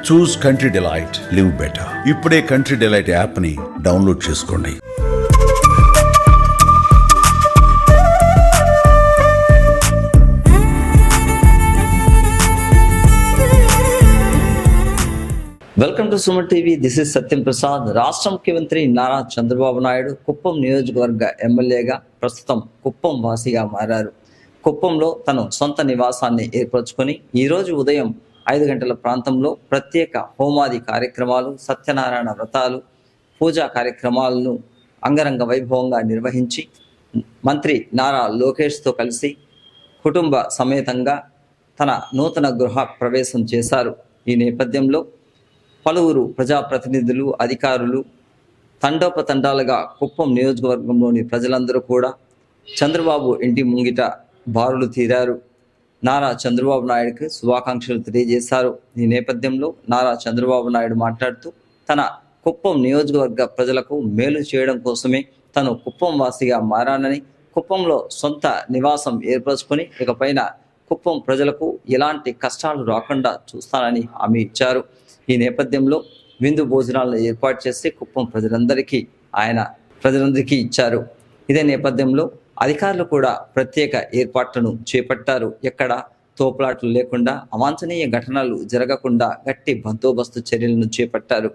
చూస్ Country Delight, live better. ఇప్పుడే Country Delight app ని download చేసుకోండి. Welcome to Suman TV. This is Satyam Prasad. రాష్ట్ర ముఖ్యమంత్రి నారా చంద్రబాబు నాయుడు కుప్పం నియోజకవర్గ ఎమ్మెల్యేగా ప్రస్తుతం కుప్పం వాసిగా మారారు. కుప్పంలో తను సొంత నివాసాన్ని ఏర్పరచుకొని ఈరోజు ఉదయం 5 గంటల ప్రాంతంలో ప్రత్యేక హోమాది కార్యక్రమాలు, సత్యనారాయణ వ్రతాలు, పూజా కార్యక్రమాలను అంగరంగ వైభవంగా నిర్వహించి మంత్రి నారా లోకేష్తో కలిసి కుటుంబ సమేతంగా తన నూతన గృహ ప్రవేశం చేశారు. ఈ నేపథ్యంలో పలువురు ప్రజాప్రతినిధులు, అధికారులు తండోపతండాలుగా కుప్పం నియోజకవర్గంలోని ప్రజలందరూ కూడా చంద్రబాబు ఇంటి ముంగిట బారులు తీరారు. నారా చంద్రబాబు నాయుడుకి శుభాకాంక్షలు తెలియజేశారు. ఈ నేపథ్యంలో నారా చంద్రబాబు నాయుడు మాట్లాడుతూ తన కుప్పం నియోజకవర్గ ప్రజలకు మేలు చేయడం కోసమే తను కుప్పం వాసిగా మారానని, కుప్పంలో సొంత నివాసం ఏర్పరచుకొని ఇకపైన కుప్పం ప్రజలకు ఎలాంటి కష్టాలు రాకుండా చూస్తానని హామీ ఇచ్చారు. ఈ నేపథ్యంలో విందు భోజనాలను ఏర్పాటు చేసి కుప్పం ప్రజలందరికీ ఇచ్చారు. ఇదే నేపథ్యంలో అధికారులు కూడా ప్రత్యేక ఏర్పాట్లను చేపట్టారు. ఎక్కడ తోపులాట్లు లేకుండా, అవాంఛనీయ ఘటనలు జరగకుండా గట్టి బందోబస్తు చర్యలను చేపట్టారు.